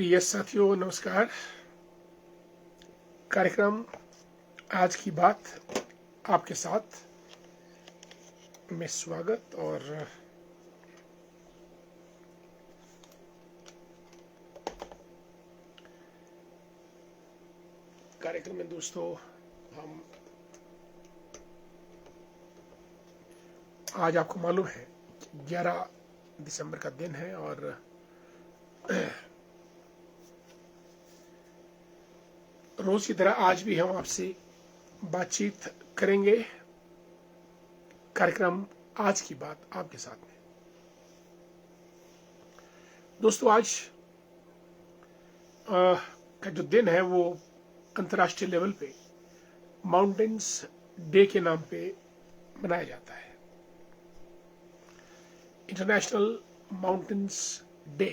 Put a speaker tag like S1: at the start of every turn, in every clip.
S1: प्रिय साथियों नमस्कार। कार्यक्रम आज की बात आपके साथ में स्वागत। और कार्यक्रम में दोस्तों हम आज आपको मालूम है 11 दिसंबर का दिन है और रोज की तरह आज भी हम आपसे बातचीत करेंगे। कार्यक्रम आज की बात आपके साथ में दोस्तों आज का जो दिन है वो अंतर्राष्ट्रीय लेवल पे माउंटेन्स डे के नाम पे मनाया जाता है। इंटरनेशनल माउंटेन्स डे,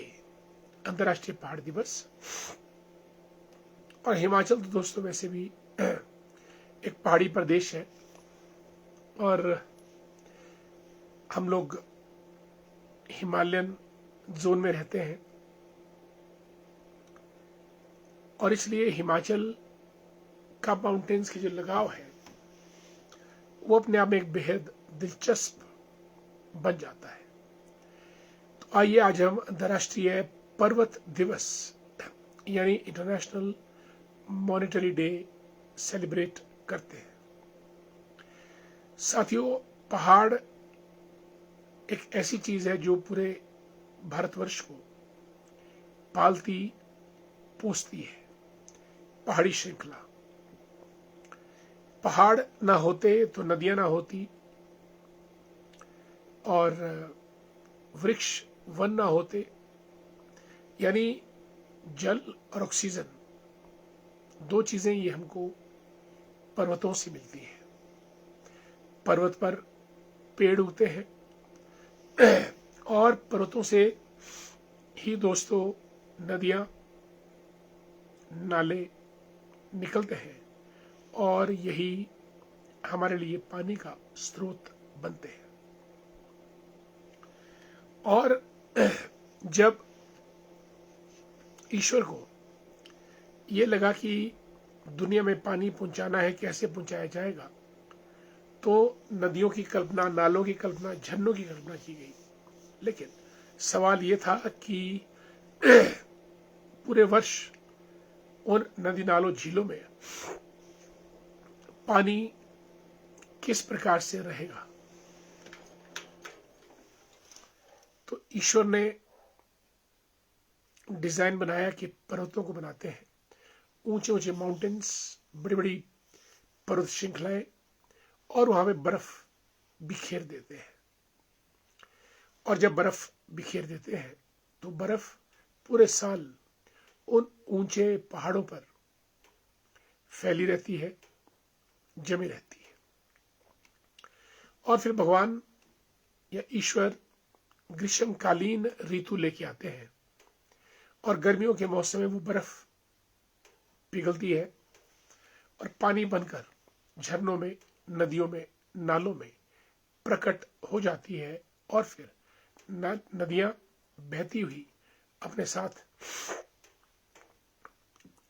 S1: अंतर्राष्ट्रीय पहाड़ दिवस। और हिमाचल तो दोस्तों वैसे भी एक पहाड़ी प्रदेश है और हम लोग हिमालयन जोन में रहते हैं और इसलिए हिमाचल का माउंटेन्स की जो लगाव है वो अपने आप में एक बेहद दिलचस्प बन जाता है। तो आइए आज हम अंतर्राष्ट्रीय पर्वत दिवस यानी इंटरनेशनल मॉनेटरी डे सेलिब्रेट करते हैं। साथियों, पहाड़ एक ऐसी चीज है जो पूरे भारतवर्ष को पालती पोसती है। पहाड़ी श्रृंखला, पहाड़ ना होते तो नदियां ना होती और वृक्ष वन ना होते, यानी जल और ऑक्सीजन दो चीजें ये हमको पर्वतों से मिलती है। पर्वत पर पेड़ उगते हैं और पर्वतों से ही दोस्तों नदियां नाले निकलते हैं और यही हमारे लिए पानी का स्रोत बनते हैं। और जब ईश्वर को ये लगा कि दुनिया में पानी पहुंचाना है, कैसे पहुंचाया जाएगा, तो नदियों की कल्पना, नालों की कल्पना, झरनों की कल्पना की गई। लेकिन सवाल ये था कि पूरे वर्ष उन नदी नालों झीलों में पानी किस प्रकार से रहेगा। तो ईश्वर ने डिजाइन बनाया कि पर्वतों को बनाते हैं, ऊंचे ऊंचे माउंटेन्स, बड़ी बड़ी पर्वत श्रृंखलाएं, और वहां में बर्फ बिखेर देते हैं। और जब बर्फ बिखेर देते हैं तो बर्फ पूरे साल उन ऊंचे पहाड़ों पर फैली रहती है, जमी रहती है। और फिर भगवान या ईश्वर ग्रीष्मकालीन ऋतु लेके आते हैं और गर्मियों के मौसम में वो बर्फ पिघलती है और पानी बनकर झरनों में, नदियों में, नालों में प्रकट हो जाती है और फिर नदियां बहती हुई अपने साथ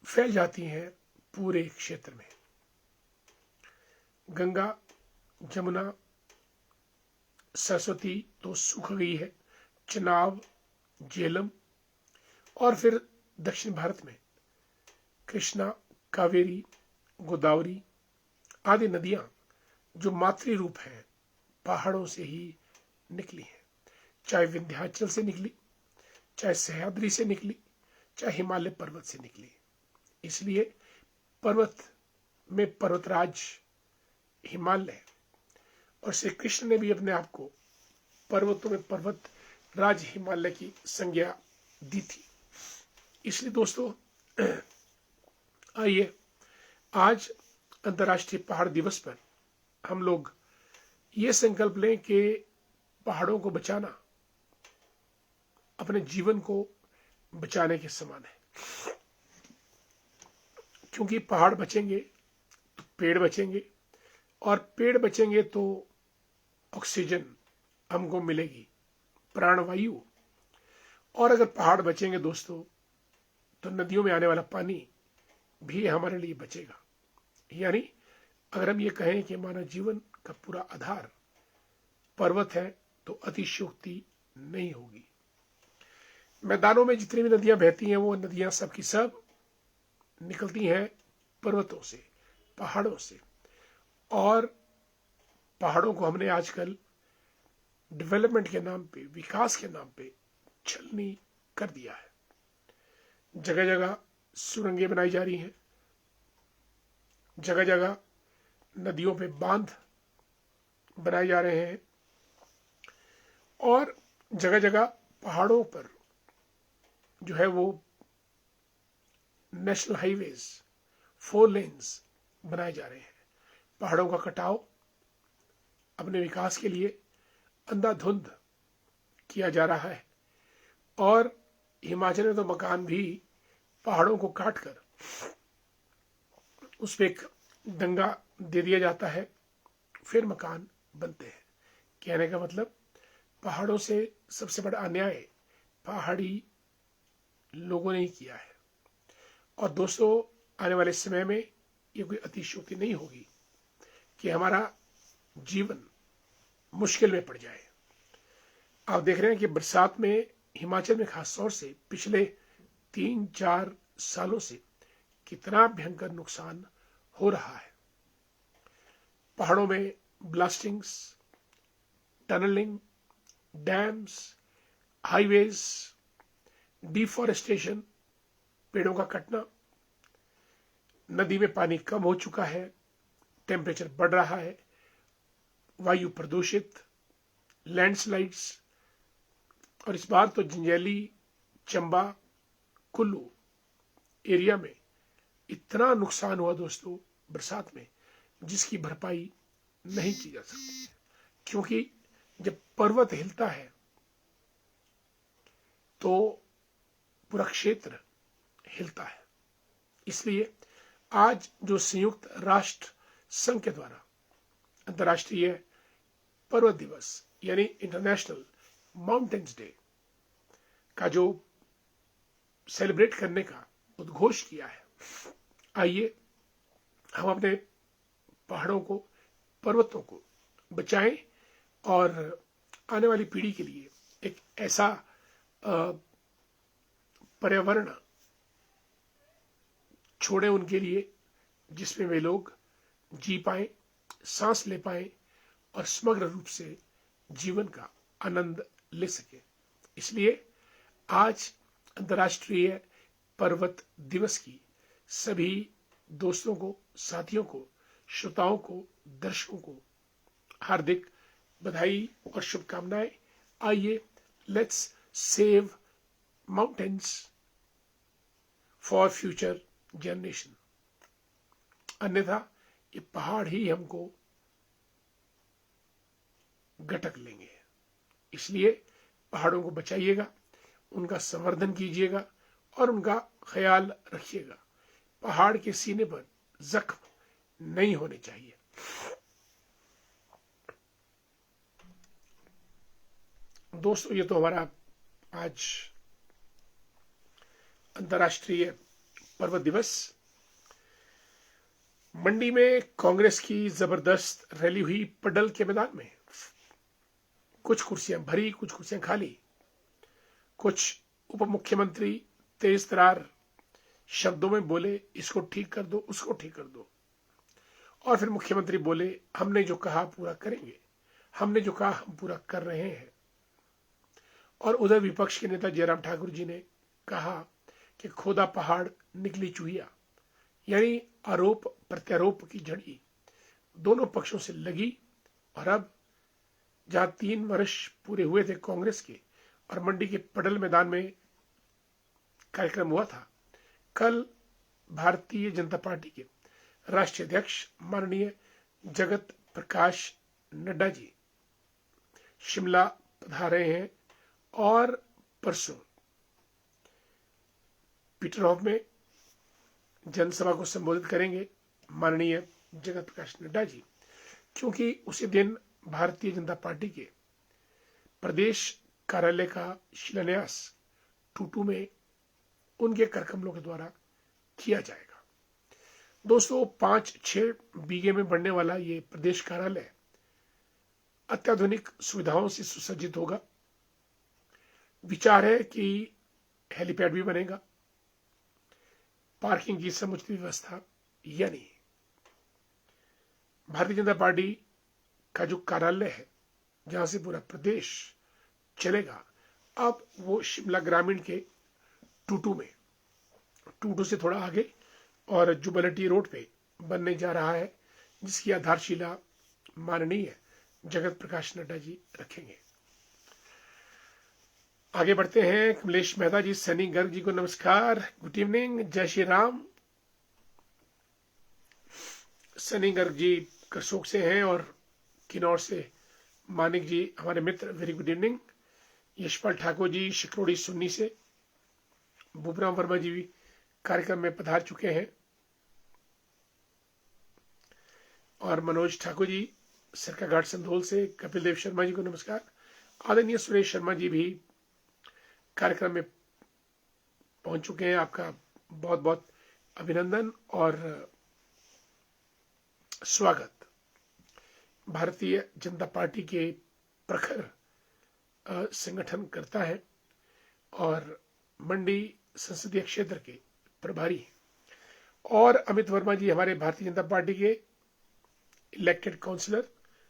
S1: फैल जाती हैं पूरे क्षेत्र में। गंगा, जमुना, सरस्वती तो सूख गई है, चनाब, झेलम, और फिर दक्षिण भारत में कृष्णा, कावेरी, गोदावरी आदि नदियां जो मातृ रूप है पहाड़ों से ही निकली है। चाहे विंध्याचल से निकली, चाहे सह्याद्री से निकली, चाहे हिमालय पर्वत से निकली। इसलिए पर्वत में पर्वतराज हिमालय, और श्री कृष्ण ने भी अपने आप को पर्वतों में पर्वत राज हिमालय की संज्ञा दी थी। इसलिए दोस्तों आइए आज अंतर्राष्ट्रीय पहाड़ दिवस पर हम लोग ये संकल्प लें कि पहाड़ों को बचाना अपने जीवन को बचाने के समान है। क्योंकि पहाड़ बचेंगे तो पेड़ बचेंगे और पेड़ बचेंगे तो ऑक्सीजन हमको मिलेगी, प्राणवायु। और अगर पहाड़ बचेंगे दोस्तों तो नदियों में आने वाला पानी भी हमारे लिए बचेगा। यानी अगर हम ये कहें कि हमारा जीवन का पूरा आधार पर्वत है तो अतिशयोक्ति नहीं होगी। मैदानों में जितनी भी नदियां बहती हैं वो नदियां सब की सब निकलती हैं पर्वतों से, पहाड़ों से। और पहाड़ों को हमने आजकल डेवलपमेंट के नाम पे, विकास के नाम पे छलनी कर दिया है। जगह जगह सुरंगें बनाई जा रही हैं, जगह जगह नदियों पे बांध बनाए जा रहे हैं, और जगह जगह पहाड़ों पर जो है वो नेशनल हाईवेज, 4 लेन्स बनाए जा रहे हैं। पहाड़ों का कटाव अपने विकास के लिए अंधाधुंध किया जा रहा है। और हिमाचल में तो मकान भी पहाड़ों को काटकर उस पर एक डंगा दे दिया जाता है, फिर मकान बनते हैं। कहने का मतलब पहाड़ों से सबसे बड़ा अन्याय पहाड़ी लोगों ने ही किया है। और दोस्तों, आने वाले समय में ये कोई अतिशयोक्ति नहीं होगी कि हमारा जीवन मुश्किल में पड़ जाए। आप देख रहे हैं कि बरसात में हिमाचल में खास तौर से पिछले 3-4 सालों से कितना भयंकर नुकसान हो रहा है। पहाड़ों में ब्लास्टिंग्स, टनलिंग, डैम्स, हाईवेज, डिफॉरेस्टेशन, पेड़ों का कटना, नदी में पानी कम हो चुका है, टेम्परेचर बढ़ रहा है, वायु प्रदूषित, लैंडस्लाइड्स। और इस बार तो जंजैली, चंबा, कुल्लू एरिया में इतना नुकसान हुआ दोस्तों बरसात में, जिसकी भरपाई नहीं की जा सकती। क्योंकि जब पर्वत हिलता है तो पूरा क्षेत्र हिलता है। इसलिए आज जो संयुक्त राष्ट्र संघ के द्वारा अंतर्राष्ट्रीय पर्वत दिवस यानी इंटरनेशनल माउंटेन्स डे का जो सेलिब्रेट करने का उद्घोष किया है, आइए हम अपने पहाड़ों को, पर्वतों को बचाएं और आने वाली पीढ़ी के लिए एक ऐसा पर्यावरण छोड़ें उनके लिए जिसमें वे लोग जी पाए, सांस ले पाए और समग्र रूप से जीवन का आनंद ले सके। इसलिए आज अंतर्राष्ट्रीय पर्वत दिवस की सभी दोस्तों को, साथियों को, श्रोताओं को, दर्शकों को हार्दिक बधाई और शुभकामनाएं। आइए let's save mountains for future generation. अन्यथा ये पहाड़ ही हमको गटक लेंगे। इसलिए पहाड़ों को बचाइएगा, उनका संवर्धन कीजिएगा और उनका ख्याल रखिएगा। पहाड़ के सीने पर जख्म नहीं होने चाहिए। दोस्तों, ये तो हमारा आज अंतर्राष्ट्रीय पर्वत दिवस। मंडी में कांग्रेस की जबरदस्त रैली हुई पडल के मैदान में। कुछ कुर्सियां भरी, कुछ कुर्सियां खाली। कुछ उप मुख्यमंत्री तेज तरार शब्दों में बोले, इसको ठीक कर दो, उसको ठीक कर दो। और फिर मुख्यमंत्री बोले, हमने जो कहा पूरा करेंगे, हमने जो कहा हम पूरा कर रहे हैं। और उधर विपक्ष के नेता जयराम ठाकुर जी ने कहा कि खोदा पहाड़ निकली चूहिया, यानी आरोप प्रत्यारोप की झड़ी दोनों पक्षों से लगी। और अब जहां 3 वर्ष पूरे हुए थे कांग्रेस के और मंडी के पडल मैदान में कार्यक्रम हुआ था, कल भारतीय जनता पार्टी के राष्ट्रीय अध्यक्ष माननीय जगत प्रकाश नड्डा जी शिमला पधारे हैं और परसों पीटरहॉफ में जनसभा को संबोधित करेंगे माननीय जगत प्रकाश नड्डा जी। क्योंकि उसी दिन भारतीय जनता पार्टी के प्रदेश कार्यालय का शिलान्यास टूटू में उनके करकमलों के द्वारा किया जाएगा। दोस्तों, 5-6 बीघे में बनने वाला ये प्रदेश कार्यालय अत्याधुनिक सुविधाओं से सुसज्जित होगा। विचार है कि हेलीपैड भी बनेगा, पार्किंग की समुचित व्यवस्था, यानी भारतीय जनता पार्टी का जो कार्यालय है जहां से पूरा प्रदेश चलेगा, अब वो शिमला ग्रामीण के टूटू से थोड़ा आगे और जुबलिटी रोड पे बनने जा रहा है, जिसकी आधारशिला माननीय जगत प्रकाश नड्डा जी रखेंगे। आगे बढ़ते हैं। कमलेश मेहता जी, सनी गर्ग जी को नमस्कार, गुड इवनिंग, जय श्री राम। सनी गर्ग जी करसोग से हैं और किन्नौर से मानिक जी हमारे मित्र, very good evening. Yashpal Thakur ji Shikrodi Sunni से, बुबराम वर्मा जी भी कार्यक्रम में पधार चुके हैं, और मनोज ठाकुर जी सरकाघाट संधोल से, कपिल देव शर्मा जी को नमस्कार। आदरणीय सुरेश शर्मा जी भी कार्यक्रम में पहुंच चुके हैं, आपका बहुत बहुत अभिनंदन और स्वागत। भारतीय जनता पार्टी के प्रखर संगठन करता है और मंडी संसदीय क्षेत्र के प्रभारी, और अमित वर्मा जी हमारे भारतीय जनता पार्टी के इलेक्टेड काउंसलर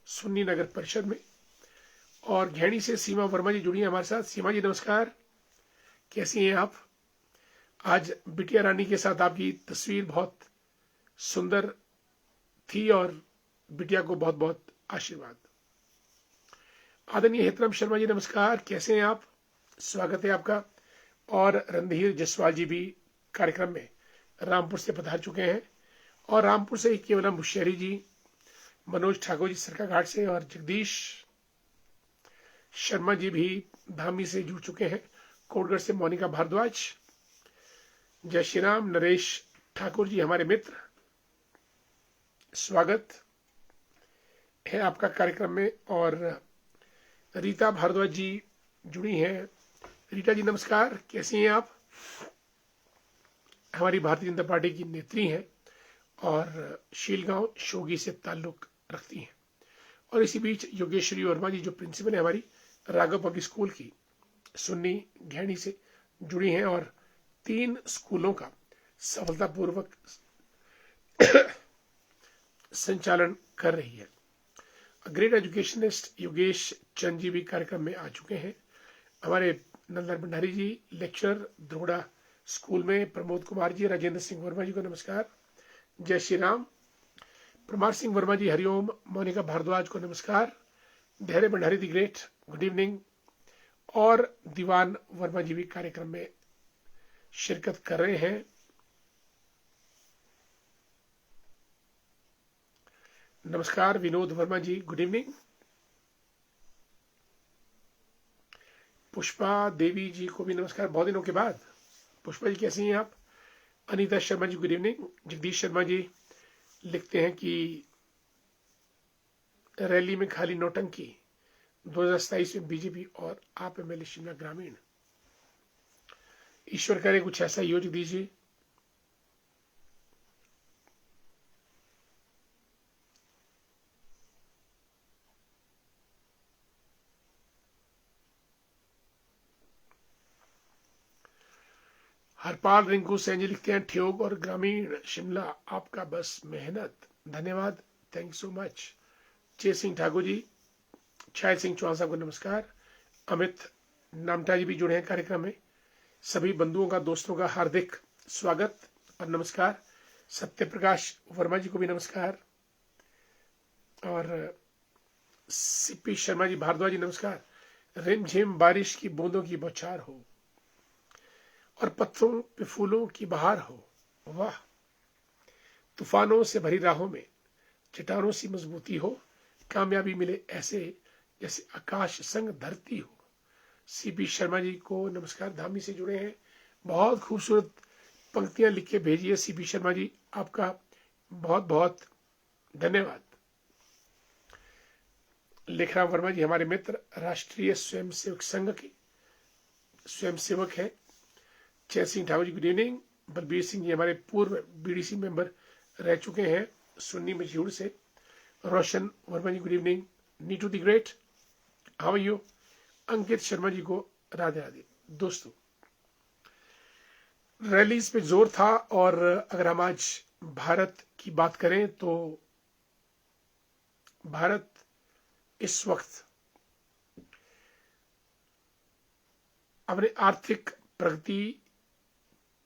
S1: सुन्नी नगर परिषद में, और घेणी से सीमा वर्मा जी जुड़ी हैं हमारे साथ। सीमा जी नमस्कार, कैसी हैं आप? आज बिटिया रानी के साथ आपकी तस्वीर बहुत सुंदर थी और बिटिया को बहुत बहुत आशीर्वाद। आदरणीय हेतराम शर्मा जी नमस्कार, कैसे हैं आप? स्वागत है आपका। और रणधीर जसवाल जी भी कार्यक्रम में रामपुर से पधार चुके हैं, और रामपुर से केवलम बुशहरी जी, मनोज ठाकुर जी सरकाघाट से, और जगदीश शर्मा जी भी धामी से जुड़ चुके हैं। कोटगढ़ से मोनिका भारद्वाज, जय श्री राम। नरेश ठाकुर जी हमारे मित्र, स्वागत है आपका कार्यक्रम में। और रीता भारद्वाज जी जुड़ी हैं। रीता जी नमस्कार, कैसी हैं आप? हमारी भारतीय जनता पार्टी की नेत्री हैं और शीलगांव शोगी से ताल्लुक रखती हैं। और इसी बीच योगेश्वरी वर्मा जी जो प्रिंसिपल है हमारी राघव पब्लिक स्कूल की, सुन्नी घेणी से जुड़ी हैं और 3 स्कूलों का सफलतापूर्वक संचालन कर रही है। ग्रेट एजुकेशनिस्ट योगेश चंद जी भी कार्यक्रम में आ चुके हैं। हमारे नंदलाल भंडारी जी लेक्चरर द्रोड़ा स्कूल में, प्रमोद कुमार जी, राजेंद्र सिंह वर्मा जी को नमस्कार, जय श्री राम। प्रमार सिंह वर्मा जी हरिओम, मोनिका भारद्वाज को नमस्कार, धैर्य Bhandari the great, good evening. और दीवान वर्मा जी भी कार्यक्रम में शिरकत कर रहे हैं। नमस्कार विनोद वर्मा जी, गुड इवनिंग। पुष्पा देवी जी को भी नमस्कार, बहुत दिनों के बाद। पुष्पा जी कैसी हैं आप? Anita Sharma ji good evening. जगदीश शर्मा जी लिखते हैं कि रैली में खाली नौटंकी, 2027 में बीजेपी और आप एमएलए शिमला ग्रामीण। ईश्वर करे कुछ ऐसा योजना दीजिए। हरपाल रिंकू सैन जी लिखते हैं, ठियोग और ग्रामीण शिमला आपका बस मेहनत, धन्यवाद, थैंक सो मच। जय सिंह ठाकुर जी, छायल सिंह चौहान साहब को नमस्कार। अमित नामटा जी भी जुड़े हैं कार्यक्रम में। सभी बंधुओं का, दोस्तों का हार्दिक स्वागत और नमस्कार। सत्य प्रकाश वर्मा जी को भी नमस्कार, और सीपी शर्मा जी भारद्वाज जी नमस्कार। रिमझिम बारिश की बूंदों की बौछार हो और पत्थरों पे फूलों की बहार हो, वाह, तूफानों से भरी राहों में चट्टानों सी मजबूती हो, कामयाबी मिले ऐसे जैसे आकाश संग धरती हो। सीपी शर्मा जी को नमस्कार, धामी से जुड़े हैं। बहुत खूबसूरत पंक्तियां लिख के भेजिए सीपी शर्मा जी, आपका बहुत बहुत धन्यवाद। लेखराम वर्मा जी हमारे मित्र, राष्ट्रीय स्वयंसेवक संघ के स्वयंसेवक हैं। जय सिंह ठाकुर जी गुड इवनिंग। बलबीर सिंह जी हमारे पूर्व बीडीसी मेंबर रह चुके हैं सुन्नी मशहूर से। Roshan Verma ji good evening. Neetu the great how are you. Ankit Sharma ji को राधे राधे। दोस्तों, रैलीज पे जोर था और अगर हम आज भारत की बात करें तो भारत इस वक्त अपने आर्थिक प्रगति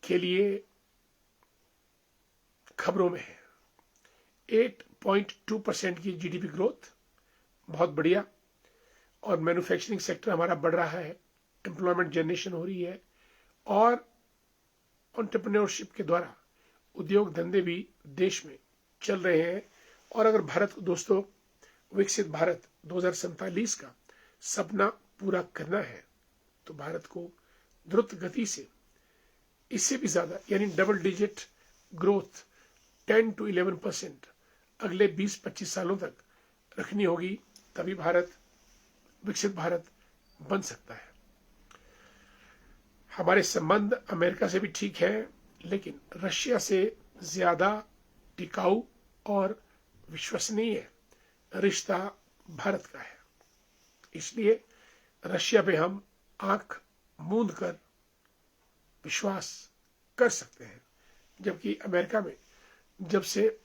S1: के लिए खबरों में है। 8.2% की जीडीपी ग्रोथ, बहुत बढ़िया। और मैन्युफैक्चरिंग सेक्टर हमारा बढ़ रहा है, एम्प्लॉयमेंट जनरेशन हो रही है और एंटरप्रेन्योरशिप के द्वारा उद्योग धंधे भी देश में चल रहे हैं। और अगर भारत को दोस्तों विकसित भारत 2047 का सपना पूरा करना है तो भारत को द्रुत गति से इससे भी ज्यादा यानी डबल डिजिट ग्रोथ 10 to 11% अगले 20-25 सालों तक रखनी होगी, तभी भारत विकसित भारत बन सकता है। हमारे संबंध अमेरिका से भी ठीक है, लेकिन रशिया से ज्यादा टिकाऊ और विश्वसनीय रिश्ता भारत का है। इसलिए रशिया पे हम आंख मूंद कर विश्वास कर सकते हैं, जबकि अमेरिका में जब से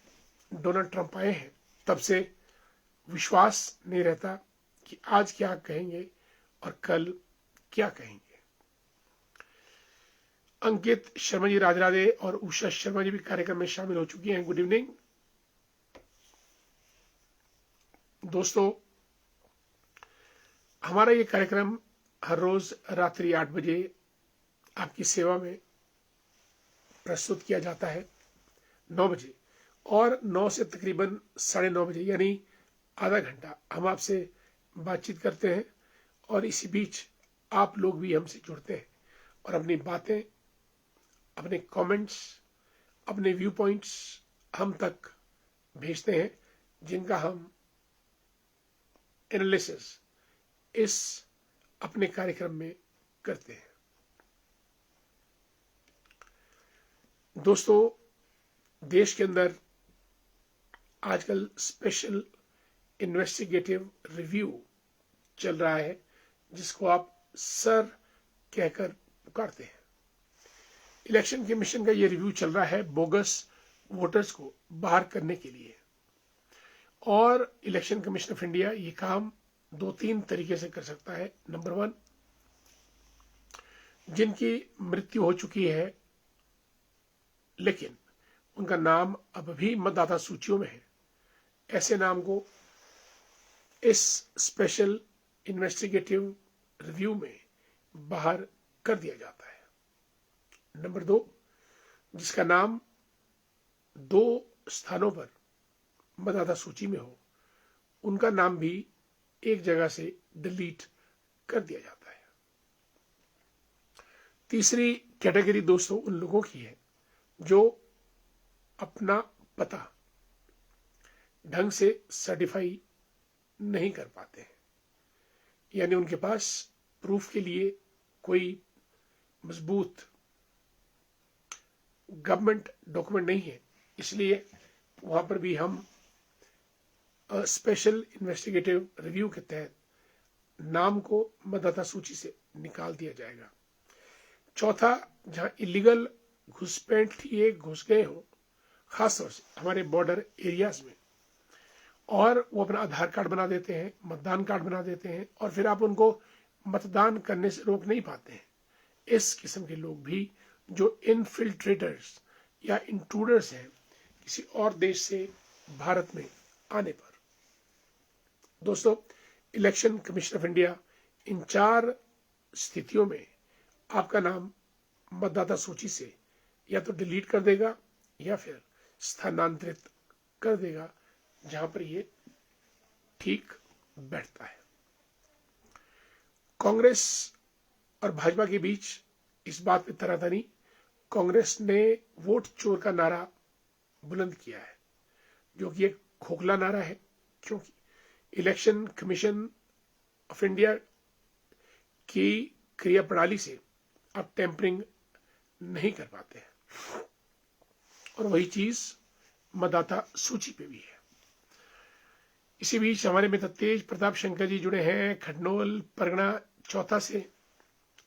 S1: डोनाल्ड ट्रंप आए हैं तब से विश्वास नहीं रहता कि आज क्या कहेंगे और कल क्या कहेंगे। अंकित शर्मा जी राधे राधे और उषा शर्मा जी भी कार्यक्रम में शामिल हो चुकी हैं। गुड इवनिंग दोस्तों, हमारा ये कार्यक्रम हर रोज रात्रि 8 बजे आपकी सेवा में प्रस्तुत किया जाता है 9 बजे, और 9 से तकरीबन 9:30 बजे यानी आधा घंटा हम आपसे बातचीत करते हैं। और इसी बीच आप लोग भी हमसे जुड़ते हैं और अपनी बातें, अपने कमेंट्स, अपने व्यू पॉइंट्स हम तक भेजते हैं, जिनका हम एनालिसिस इस अपने कार्यक्रम में करते हैं। दोस्तों, देश के अंदर आजकल स्पेशल इन्वेस्टिगेटिव रिव्यू चल रहा है, जिसको आप सर कहकर पुकारते हैं। इलेक्शन कमीशन का ये रिव्यू चल रहा है बोगस वोटर्स को बाहर करने के लिए। और इलेक्शन कमीशन ऑफ इंडिया ये काम 2-3 तरीके से कर सकता है। नंबर 1, जिनकी मृत्यु हो चुकी है लेकिन उनका नाम अब भी मतदाता सूचियों में है, ऐसे नाम को इस स्पेशल इन्वेस्टिगेटिव रिव्यू में बाहर कर दिया जाता है। नंबर 2, जिसका नाम 2 स्थानों पर मतदाता सूची में हो, उनका नाम भी एक जगह से डिलीट कर दिया जाता है। तीसरी कैटेगरी दोस्तों उन लोगों की है जो अपना पता ढंग से सर्टिफाई नहीं कर पाते हैं, यानी उनके पास प्रूफ के लिए कोई मजबूत गवर्नमेंट डॉक्यूमेंट नहीं है। इसलिए वहां पर भी हम स्पेशल इन्वेस्टिगेटिव रिव्यू के तहत नाम को मतदाता सूची से निकाल दिया जाएगा। चौथा, जहां इलीगल घुसपैठिए घुस गए हो, खासतौर से हमारे बॉर्डर एरियाज में, और वो अपना आधार कार्ड बना देते हैं, मतदान कार्ड बना देते हैं, और फिर आप उनको मतदान करने से रोक नहीं पाते हैं। इस किस्म के लोग भी जो इनफिल्ट्रेटर्स या इंट्रूडर्स हैं किसी और देश से भारत में आने पर। दोस्तों, election commission of India in 4 स्थितियों में आपका नाम मतदाता सूची से या तो डिलीट कर देगा या फिर स्थानांतरित कर देगा, जहां पर ये ठीक बैठता है। कांग्रेस और भाजपा के बीच इस बात पे तनातनी। कांग्रेस ने वोट चोर का नारा बुलंद किया है, जो कि एक खोखला नारा है, क्योंकि इलेक्शन कमीशन ऑफ इंडिया की क्रिया प्रणाली से आप टेम्परिंग नहीं कर पाते हैं। और वही चीज मतदाता सूची पे भी है। इसी बीच हमारे मित्र तेज प्रताप शंकर जी जुड़े हैं खडनोल परगना चौथा से।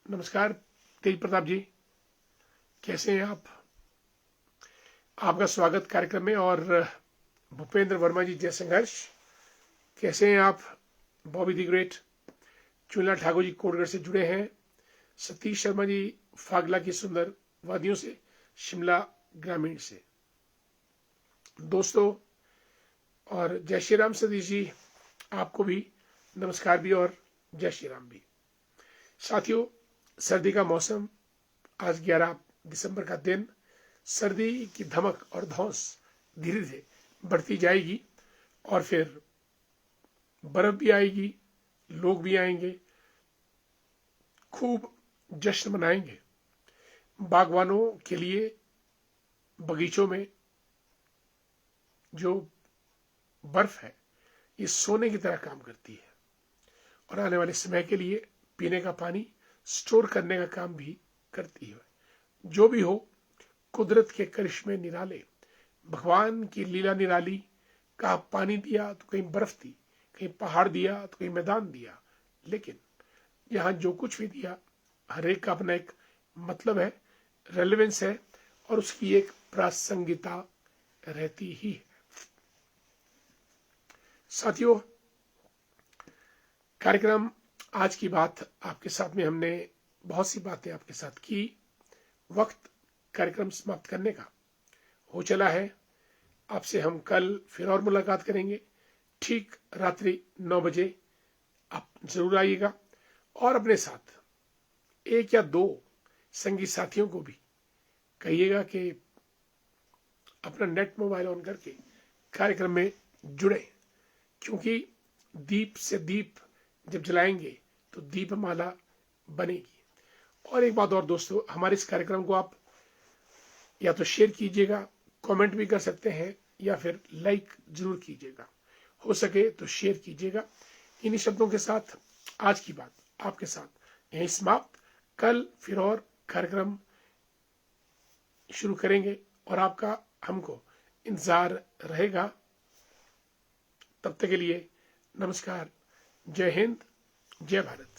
S1: नमस्कार तेज प्रताप जी, कैसे हैं आप? आपका स्वागत कार्यक्रम में। और भूपेंद्र वर्मा जी जय संघर्ष, कैसे हैं आप? बॉबी दी ग्रेट, चुनला ठाकुर जी कोटगढ़ से जुड़े हैं। सतीश शर्मा जी फागला की सुंदर वादियों से, शिमला ग्रामीण से। दोस्तों और जय श्री राम सतीश जी, आपको भी नमस्कार भी और जय श्री राम भी। साथियों, सर्दी का मौसम, आज 11 दिसंबर का दिन। सर्दी की धमक और धौंस धीरे धीरे बढ़ती जाएगी और फिर बर्फ भी आएगी, लोग भी आएंगे, खूब जश्न मनाएंगे। बागवानों के लिए बगीचों में जो बर्फ है ये सोने की तरह काम करती है और आने वाले समय के लिए पीने का पानी स्टोर करने का काम भी करती है। जो भी हो, कुदरत के करिश्मे निराले, भगवान की लीला निराली। कहा पानी दिया तो कहीं बर्फ दी, कहीं पहाड़ दिया तो कहीं मैदान दिया, लेकिन यहां जो कुछ भी दिया हर एक का अपना एक मतलब है, रेलेवेंस है और उसकी एक प्रासंगिकता रहती ही है। साथियों, कार्यक्रम आज की बात आपके साथ में हमने बहुत सी बातें आपके साथ की। वक्त कार्यक्रम समाप्त करने का हो चला है। आपसे हम कल फिर और मुलाकात करेंगे, ठीक रात्रि 9 बजे। आप जरूर आइएगा और अपने साथ 1 या 2 संगी साथियों को भी कहिएगा कि अपना नेट मोबाइल ऑन करके कार्यक्रम में जुड़े, क्योंकि दीप से दीप जब जलाएंगे तो दीपमाला बनेगी। और एक बात और दोस्तों, हमारे इस कार्यक्रम को आप या तो शेयर कीजिएगा, कमेंट भी कर सकते हैं, या फिर लाइक जरूर कीजिएगा। हो सके तो शेयर कीजिएगा। इन्हीं शब्दों के साथ आज की बात आपके साथ यहीं समाप्त। कल फिर और कार्यक्रम शुरू करेंगे और आपका हमको इंतजार रहेगा। तब तक के लिए नमस्कार, जय हिंद, जय भारत।